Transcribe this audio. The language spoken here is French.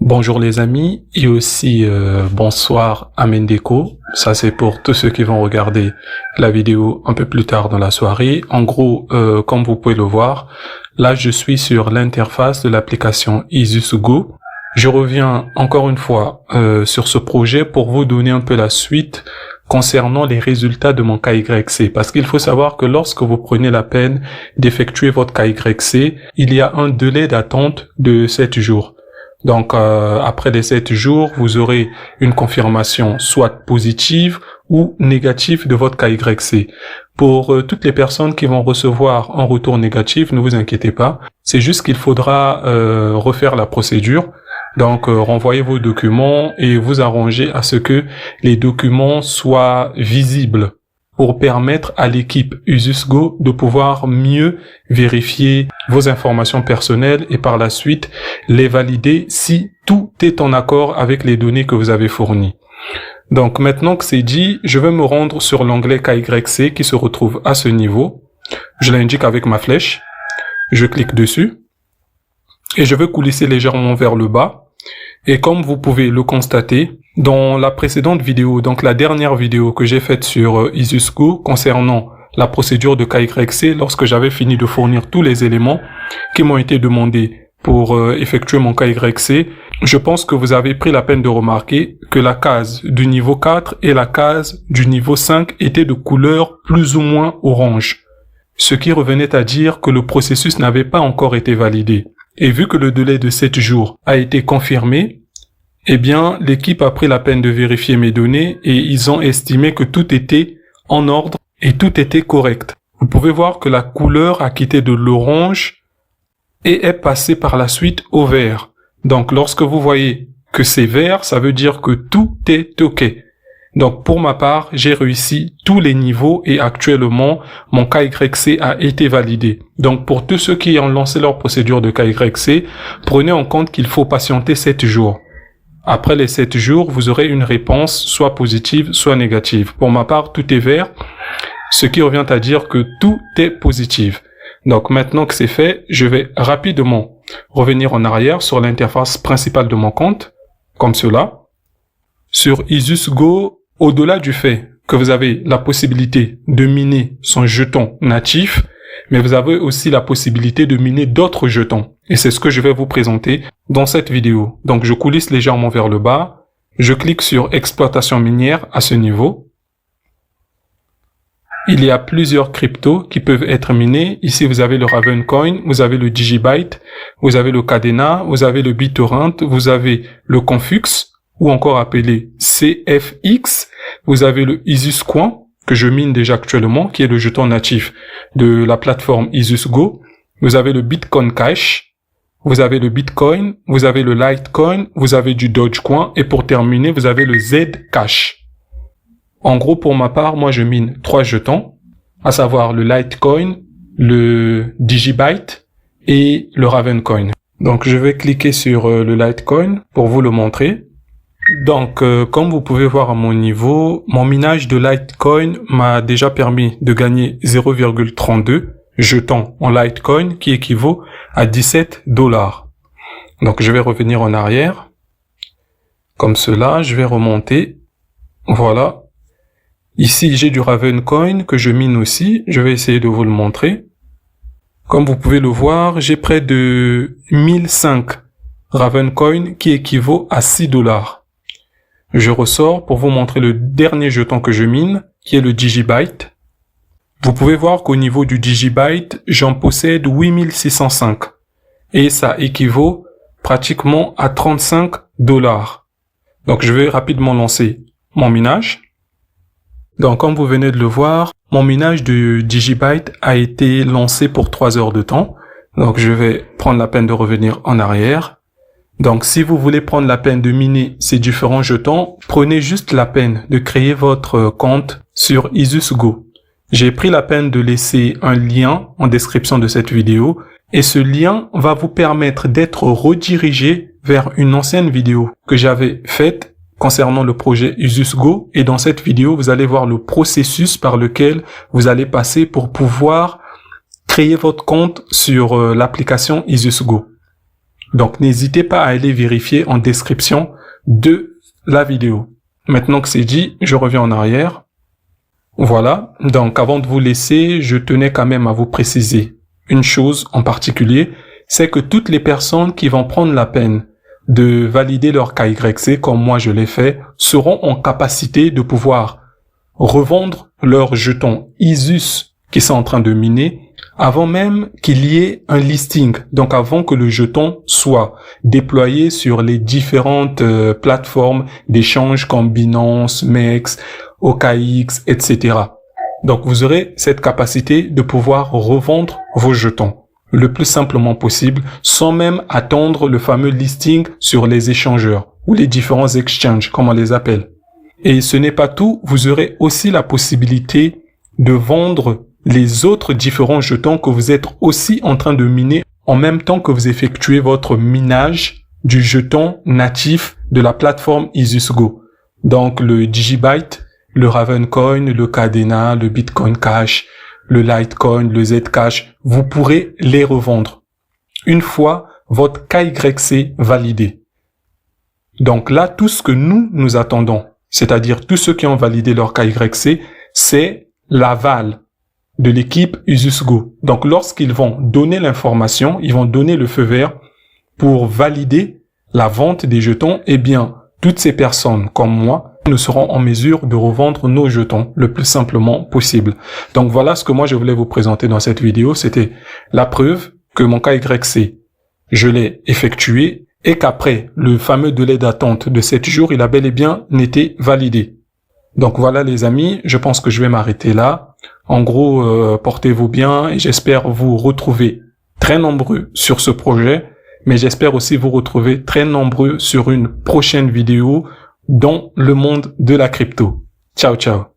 Bonjour les amis et aussi bonsoir à Mendeko. Ça c'est pour tous ceux qui vont regarder la vidéo un peu plus tard dans la soirée. En gros, comme vous pouvez le voir, là je suis sur l'interface de l'application Isus Go. Je reviens encore une fois sur ce projet pour vous donner un peu la suite concernant les résultats de mon KYC. Parce qu'il faut savoir que lorsque vous prenez la peine d'effectuer votre KYC, il y a un délai d'attente de 7 jours. Donc, après les 7 jours, vous aurez une confirmation soit positive ou négative de votre KYC. Pour toutes les personnes qui vont recevoir un retour négatif, ne vous inquiétez pas. C'est juste qu'il faudra refaire la procédure. Donc, renvoyez vos documents et vous arrangez à ce que les documents soient visibles pour permettre à l'équipe Isus Go de pouvoir mieux vérifier vos informations personnelles et par la suite les valider si tout est en accord avec les données que vous avez fournies. Donc maintenant que c'est dit, je vais me rendre sur l'onglet KYC qui se retrouve à ce niveau. Je l'indique avec ma flèche. Je clique dessus et je vais coulisser légèrement vers le bas. Et comme vous pouvez le constater, dans la précédente vidéo, donc la dernière vidéo que j'ai faite sur Isus Go concernant la procédure de KYC, lorsque j'avais fini de fournir tous les éléments qui m'ont été demandés pour effectuer mon KYC, je pense que vous avez pris la peine de remarquer que la case du niveau 4 et la case du niveau 5 étaient de couleur plus ou moins orange, ce qui revenait à dire que le processus n'avait pas encore été validé. Et vu que le délai de 7 jours a été confirmé, eh bien, l'équipe a pris la peine de vérifier mes données et ils ont estimé que tout était en ordre et tout était correct. Vous pouvez voir que la couleur a quitté de l'orange et est passée par la suite au vert. Donc, lorsque vous voyez que c'est vert, ça veut dire que tout est OK. Donc, pour ma part, j'ai réussi tous les niveaux et actuellement, mon KYC a été validé. Donc, pour tous ceux qui ont lancé leur procédure de KYC, prenez en compte qu'il faut patienter 7 jours. Après les 7 jours, vous aurez une réponse soit positive, soit négative. Pour ma part, tout est vert, ce qui revient à dire que tout est positif. Donc, maintenant que c'est fait, je vais rapidement revenir en arrière sur l'interface principale de mon compte, comme cela. Sur Isus Go, au-delà du fait que vous avez la possibilité de miner son jeton natif, mais vous avez aussi la possibilité de miner d'autres jetons. Et c'est ce que je vais vous présenter dans cette vidéo. Donc je coulisse légèrement vers le bas, je clique sur exploitation minière à ce niveau. Il y a plusieurs cryptos qui peuvent être minés. Ici vous avez le Ravencoin, vous avez le Digibyte, vous avez le Cadena, vous avez le BitTorrent, vous avez le Confux, ou encore appelé CFX, vous avez le Isus Coin, que je mine déjà actuellement, qui est le jeton natif de la plateforme Isus Go. Vous avez le Bitcoin Cash, vous avez le Bitcoin, vous avez le Litecoin, vous avez du Dogecoin, et pour terminer, vous avez le Zcash. En gros, pour ma part, moi je mine 3 jetons, à savoir le Litecoin, le Digibyte et le Ravencoin. Donc je vais cliquer sur le Litecoin pour vous le montrer. Donc, comme vous pouvez voir à mon niveau, mon minage de Litecoin m'a déjà permis de gagner 0,32 jetons en Litecoin qui équivaut à 17 $. Donc, je vais revenir en arrière. Comme cela, je vais remonter. Voilà. Ici, j'ai du Ravencoin que je mine aussi. Je vais essayer de vous le montrer. Comme vous pouvez le voir, j'ai près de 1005 Ravencoin qui équivaut à 6 $. Je ressors pour vous montrer le dernier jeton que je mine, qui est le Digibyte. Vous pouvez voir qu'au niveau du Digibyte, j'en possède 8605. Et ça équivaut pratiquement à 35 $. Donc je vais rapidement lancer mon minage. Donc comme vous venez de le voir, mon minage de Digibyte a été lancé pour 3 heures de temps. Donc je vais prendre la peine de revenir en arrière. Donc, si vous voulez prendre la peine de miner ces différents jetons, prenez juste la peine de créer votre compte sur Isus Go. J'ai pris la peine de laisser un lien en description de cette vidéo et ce lien va vous permettre d'être redirigé vers une ancienne vidéo que j'avais faite concernant le projet Isus Go et dans cette vidéo, vous allez voir le processus par lequel vous allez passer pour pouvoir créer votre compte sur l'application Isus Go. Donc, n'hésitez pas à aller vérifier en description de la vidéo. Maintenant que c'est dit, je reviens en arrière. Voilà. Donc, avant de vous laisser, je tenais quand même à vous préciser une chose en particulier, c'est que toutes les personnes qui vont prendre la peine de valider leur KYC, comme moi je l'ai fait, seront en capacité de pouvoir revendre leurs jetons Isus qui sont en train de miner avant même qu'il y ait un listing, donc avant que le jeton soit déployé sur les différentes plateformes d'échange comme Binance, MEX, OKX, etc. Donc vous aurez cette capacité de pouvoir revendre vos jetons le plus simplement possible sans même attendre le fameux listing sur les échangeurs ou les différents exchanges comme on les appelle. Et ce n'est pas tout, vous aurez aussi la possibilité de vendre les autres différents jetons que vous êtes aussi en train de miner en même temps que vous effectuez votre minage du jeton natif de la plateforme IsusGo. Donc le Digibyte, le Ravencoin, le Cadena, le Bitcoin Cash, le Litecoin, le Zcash, vous pourrez les revendre une fois votre KYC validé. Donc là, tout ce que nous attendons, c'est-à-dire tous ceux qui ont validé leur KYC, c'est l'aval de l'équipe IsusGo. Donc lorsqu'ils vont donner l'information, ils vont donner le feu vert pour valider la vente des jetons, eh bien, toutes ces personnes comme moi, nous serons en mesure de revendre nos jetons le plus simplement possible. Donc voilà ce que moi je voulais vous présenter dans cette vidéo, c'était la preuve que mon KYC, je l'ai effectué et qu'après le fameux délai d'attente de 7 jours, il a bel et bien été validé. Donc voilà les amis, je pense que je vais m'arrêter là. En gros, portez-vous bien et j'espère vous retrouver très nombreux sur ce projet, mais j'espère aussi vous retrouver très nombreux sur une prochaine vidéo dans le monde de la crypto. Ciao, ciao.